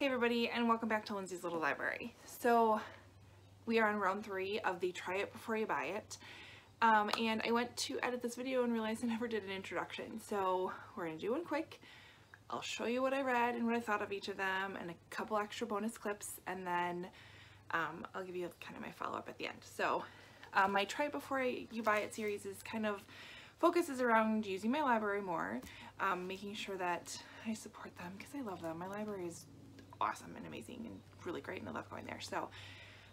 Hey everybody, and welcome back to Lindsay's Little Library. So we are on round 3 of the try it before you buy it. And I went to edit this video and realized I never did an introduction. So we're going to do one quick. I'll show you what I read and what I thought of each of them and a couple extra bonus clips, and then I'll give you kind of my follow-up at the end. So my try it before you buy it series is kind of focuses around using my library more, making sure that I support them because I love them. My library is awesome and amazing and really great, and I love going there. So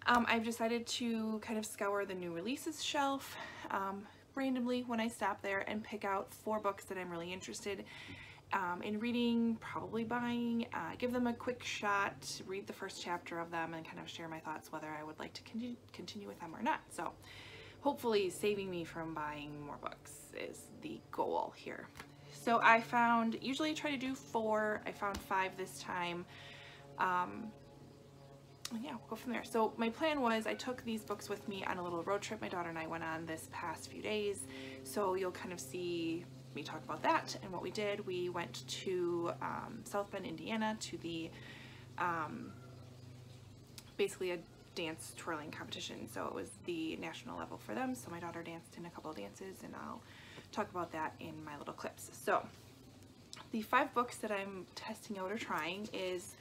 I've decided to kind of scour the new releases shelf randomly when I stop there and pick out 4 books that I'm really interested in reading, probably buying, give them a quick shot, read the first chapter of them, and kind of share my thoughts whether I would like to continue with them or not. So hopefully saving me from buying more books is the goal here. So I found, usually I try to do 4, I found 5 this time. Yeah, we'll go from there. So my plan was I took these books with me on a little road trip my daughter and I went on this past few days. So you'll kind of see me talk about that and what we did. We went to South Bend, Indiana to the basically a dance twirling competition. So it was the national level for them. So my daughter danced in a couple of dances, and I'll talk about that in my little clips. So the 5 books that I'm testing out or trying is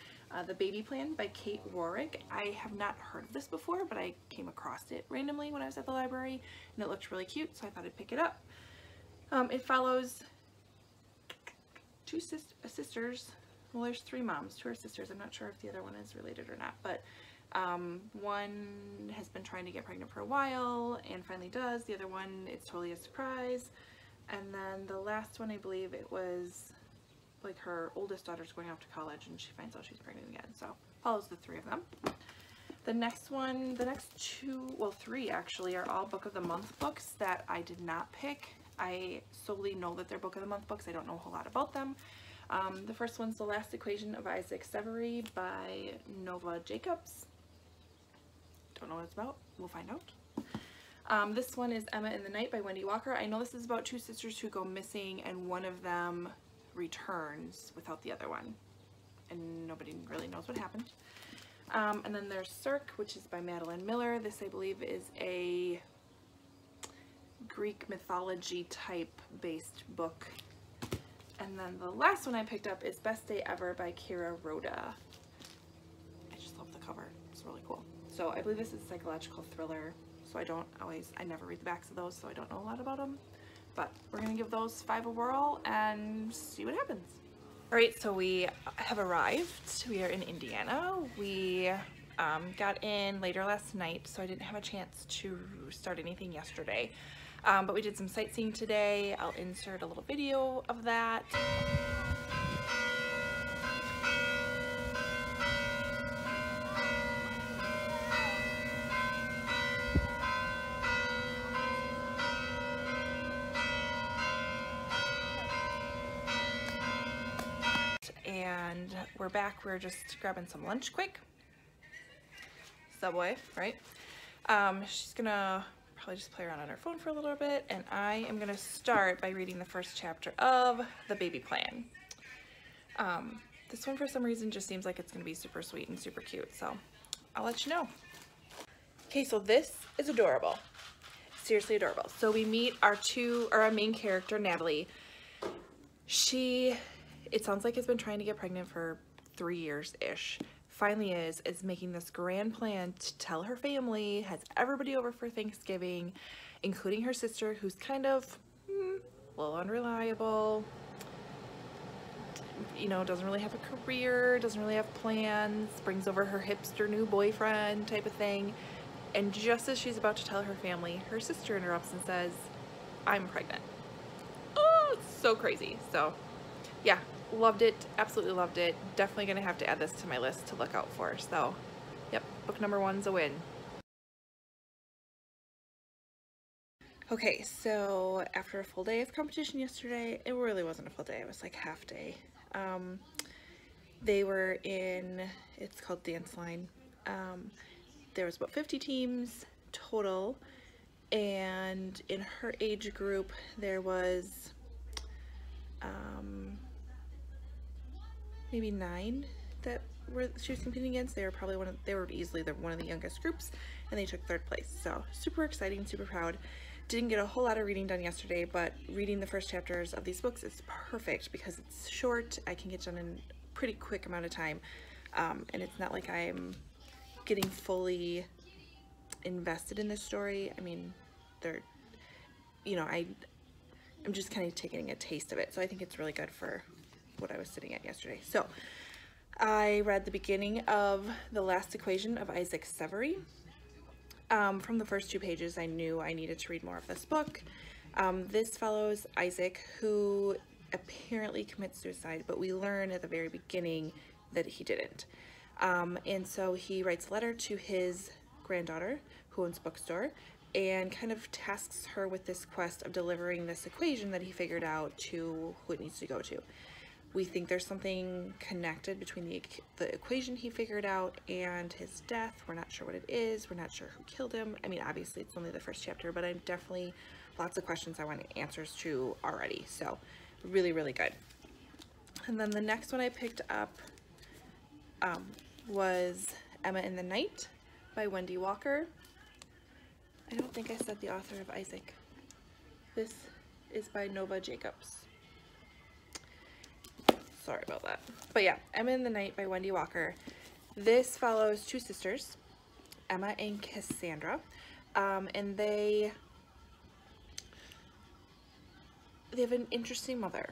The Baby Plan by Kate Warwick. I have not heard of this before, but I came across it randomly when I was at the library and it looked really cute, so I thought I'd pick it up. It follows 2 sisters. Well, there's 3 moms, 2 are sisters. I'm not sure if the other one is related or not, but one has been trying to get pregnant for a while and finally does. The other one, it's totally a surprise. And then the last one, I believe it was like her oldest daughter's going off to college and she finds out she's pregnant again. So follows the 3 of them. The next one, the next 2, well 3 actually, are all book of the month books that I did not pick. I solely know that they're book of the month books. I don't know a whole lot about them. The first one's The Last Equation of Isaac Severy by Nova Jacobs. Don't know what it's about. We'll find out. This one is Emma in the Night by Wendy Walker. I know this is about 2 sisters who go missing and one of them returns without the other one, and nobody really knows what happened. And then there's Cirque, which is by Madeline Miller. This, I believe, is a Greek mythology type based book. And then the last one I picked up is Best Day Ever by Kira Rhoda. I just love the cover. It's really cool. So I believe this is a psychological thriller, so I never read the backs of those, so I don't know a lot about them. But we're going to give those 5 a whirl and see what happens. Alright, so we have arrived. We are in Indiana. We got in later last night, so I didn't have a chance to start anything yesterday. But we did some sightseeing today. I'll insert a little video of that. And we're back. We're just grabbing some lunch quick. Subway, right? She's gonna probably just play around on her phone for a little bit, and I am gonna start by reading the first chapter of The Baby Plan. This one for some reason just seems like it's gonna be super sweet and super cute, so I'll let you know. Okay, so this is adorable. Seriously adorable. So we meet our main character, Natalie. It sounds like has been trying to get pregnant for 3 years-ish. Finally is making this grand plan to tell her family, has everybody over for Thanksgiving, including her sister, who's kind of a little unreliable, you know, doesn't really have a career, doesn't really have plans, brings over her hipster new boyfriend type of thing. And just as she's about to tell her family, her sister interrupts and says, "I'm pregnant." Oh, it's so crazy. So yeah, loved it, absolutely loved it. Definitely gonna have to add this to my list to look out for. So yep, book number 1's a win. Okay, so after a full day of competition yesterday, it really wasn't a full day, it was like half day. They were in, it's called Dance Line. There was about 50 teams total, and in her age group there was maybe 9 that she was competing against. They were probably they were easily one of the youngest groups, and they took 3rd place. So super exciting, super proud. Didn't get a whole lot of reading done yesterday, but reading the first chapters of these books is perfect because it's short. I can get done in a pretty quick amount of time, and it's not like I'm getting fully invested in this story. I mean, they're, you know, I'm just kind of taking a taste of it, so I think it's really good for what I was sitting at yesterday. So I read the beginning of The Last Equation of Isaac Severy. From the first 2 pages, I knew I needed to read more of this book. This follows Isaac, who apparently commits suicide, but we learn at the very beginning that he didn't. And so he writes a letter to his granddaughter, who owns a bookstore, and kind of tasks her with this quest of delivering this equation that he figured out to who it needs to go to. We think there's something connected between the equation he figured out and his death. We're not sure what it is. We're not sure who killed him. I mean, obviously it's only the first chapter, but I'm definitely lots of questions I want answers to already. So really, really good. And then the next one I picked up was Emma in the Night by Wendy Walker. I don't think I said the author of Isaac. This is by Nova Jacobs. Sorry about that. But yeah, Emma in the Night by Wendy Walker. This follows 2 sisters, Emma and Cassandra, and they have an interesting mother.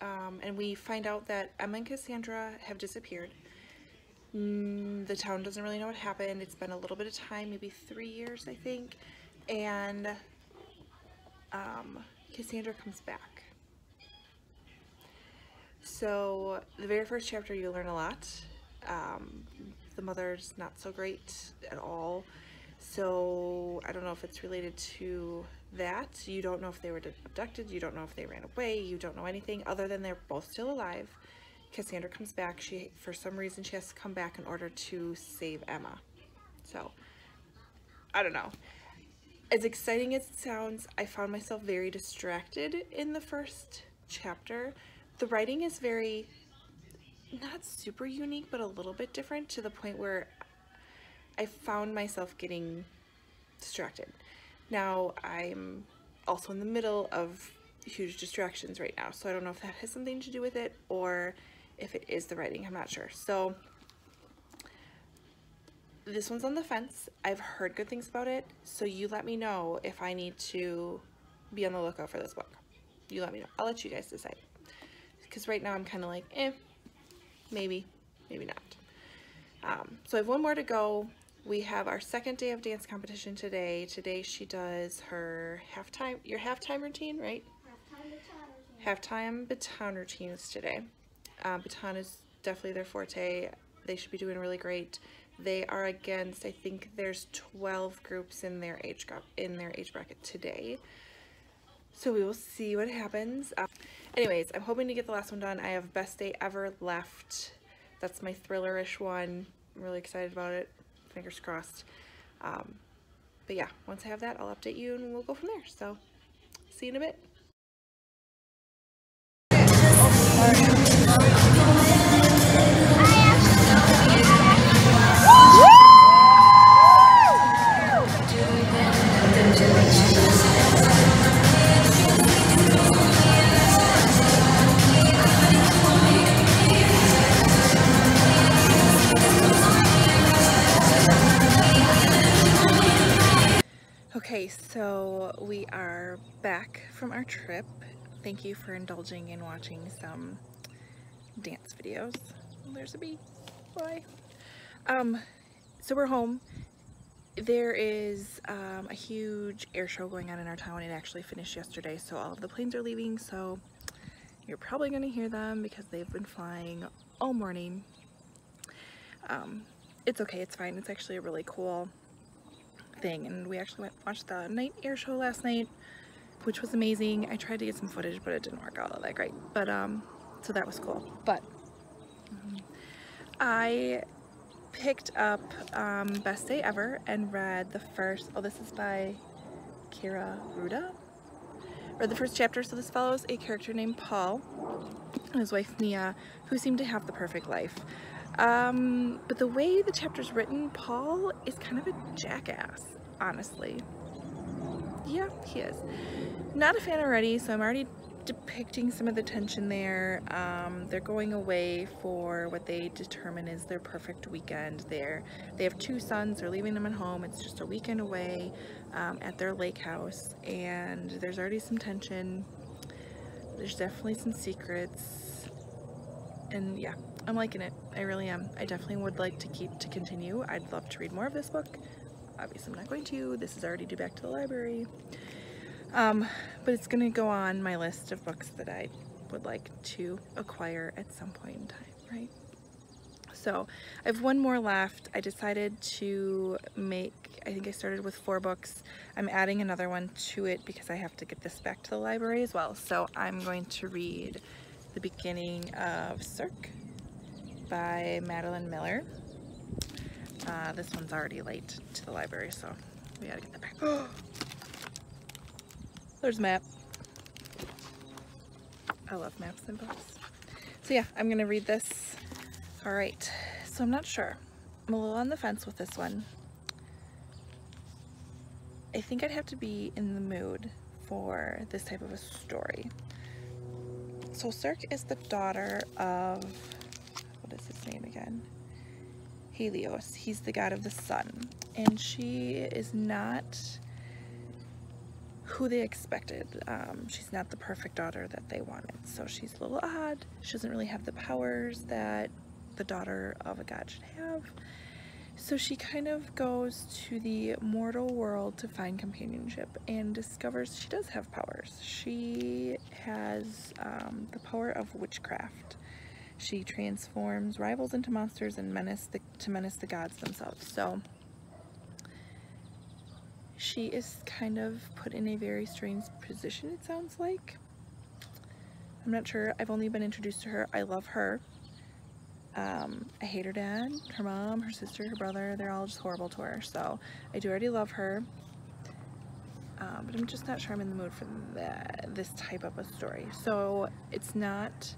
And we find out that Emma and Cassandra have disappeared. The town doesn't really know what happened. It's been a little bit of time, maybe 3 years, I think. And Cassandra comes back. So the very first chapter you learn a lot. The mother's not so great at all. So I don't know if it's related to that. You don't know if they were abducted. You don't know if they ran away. You don't know anything other than they're both still alive. Cassandra comes back. For some reason, she has to come back in order to save Emma. So I don't know. As exciting as it sounds, I found myself very distracted in the first chapter. The writing is very, not super unique, but a little bit different, to the point where I found myself getting distracted. Now, I'm also in the middle of huge distractions right now, so I don't know if that has something to do with it, or if it is the writing. I'm not sure. So this one's on the fence. I've heard good things about it, so you let me know if I need to be on the lookout for this book. You let me know. I'll let you guys decide. Because right now I'm kind of like, maybe, maybe not. So I have one more to go. We have our second day of dance competition today. Today she does her halftime routine, right? Halftime baton routines today. Baton is definitely their forte. They should be doing really great. They are against, I think there's 12 groups in their age bracket today. So we will see what happens. Anyways, I'm hoping to get the last one done. I have Best Day Ever left. That's my thriller-ish one. I'm really excited about it. Fingers crossed. But yeah, once I have that, I'll update you and we'll go from there. So, see you in a bit. Okay, so we are back from our trip. Thank you for indulging in watching some dance videos. There's a bee. Bye. So we're home. There is a huge air show going on in our town. It actually finished yesterday, so all of the planes are leaving, so you're probably going to hear them because they've been flying all morning. It's okay, it's fine. It's actually a really cool thing, and we actually watched the night air show last night, which was amazing. I tried to get some footage, but it didn't work out all that great, but so that was cool. But I picked up Best Day Ever and read the first, this is by Kira Ruda, read the first chapter. So this follows a character named Paul and his wife Nia, who seem to have the perfect life. But the way the chapter's written, Paul is kind of a jackass, honestly. Yeah, he is. Not a fan already, so I'm already depicting some of the tension there. They're going away for what they determine is their perfect weekend. They have 2 sons, they're leaving them at home. It's just a weekend away at their lake house, and there's already some tension. There's definitely some secrets, and yeah, I'm liking it. I really am. I definitely would like to continue. I'd love to read more of this book. Obviously I'm not going to. This is already due back to the library. But it's gonna go on my list of books that I would like to acquire at some point in time, right? So I have 1 more left. I decided to make, I think I started with 4 books. I'm adding another one to it because I have to get this back to the library as well. So I'm going to read the beginning of Cirque by Madeline Miller. This one's already late to the library, so we gotta get that back. There's a map. I love maps and books. So yeah, I'm gonna read this. All right, so I'm not sure. I'm a little on the fence with this one. I think I'd have to be in the mood for this type of a story. So Cirque is the daughter of, what is his name again? Helios. He's the god of the sun, and she is not who they expected. She's not the perfect daughter that they wanted, so she's a little odd. She doesn't really have the powers that the daughter of a god should have, so she kind of goes to the mortal world to find companionship and discovers she does have powers. She has the power of witchcraft. She transforms rivals into monsters and menace the gods themselves. So she is kind of put in a very strange position, it sounds like. I'm not sure. I've only been introduced to her. I love her. I hate her dad, her mom, her sister, her brother. They're all just horrible to her. So I do already love her. But I'm just not sure I'm in the mood for this type of a story. So it's not,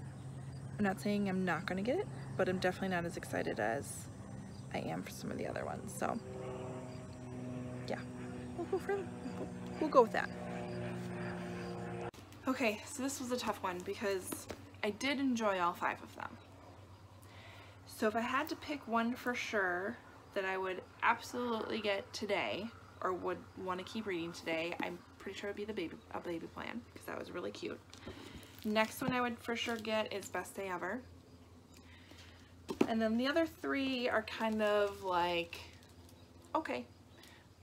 I'm not saying I'm not going to get it, but I'm definitely not as excited as I am for some of the other ones. So yeah, we'll go with that. Okay, so this was a tough one because I did enjoy all 5 of them. So if I had to pick one for sure that I would absolutely get today, or would want to keep reading today, I'm pretty sure it would be A Baby Plan, because that was really cute. Next one I would for sure get is Best Day Ever. And then the other 3 are kind of like, okay.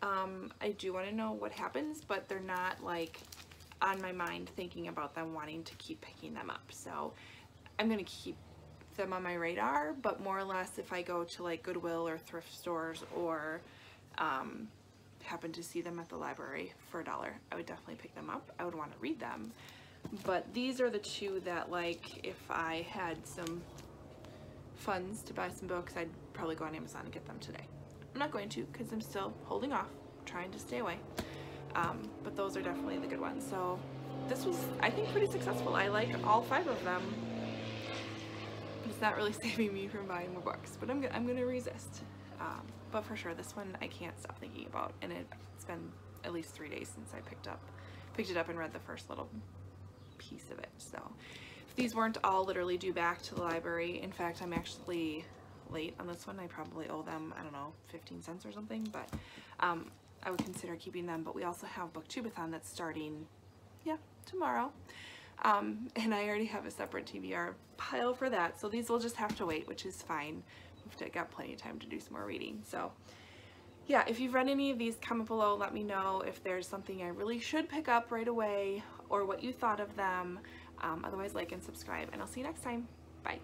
I do want to know what happens, but they're not like on my mind thinking about them, wanting to keep picking them up. So I'm going to keep them on my radar, but more or less if I go to like Goodwill or thrift stores or happen to see them at the library for $1, I would definitely pick them up. I would want to read them. But these are the 2 that, like, if I had some funds to buy some books, I'd probably go on Amazon and get them today. I'm not going to because I'm still holding off, trying to stay away. But those are definitely the good ones. So this was, I think, pretty successful. I like all 5 of them. It's not really saving me from buying more books, but I'm gonna resist. But for sure, this one I can't stop thinking about, and it's been at least 3 days since I picked it up and read the first little piece of it. So if these weren't all literally due back to the library, in fact, I'm actually late on this one. I probably owe them, I don't know, 15 cents or something, but I would consider keeping them. But we also have Booktubeathon that's starting, yeah, tomorrow. And I already have a separate TBR pile for that, so these will just have to wait, which is fine. We've got plenty of time to do some more reading. So yeah, if you've read any of these, comment below, let me know if there's something I really should pick up right away or what you thought of them. Otherwise, like and subscribe, and I'll see you next time. Bye.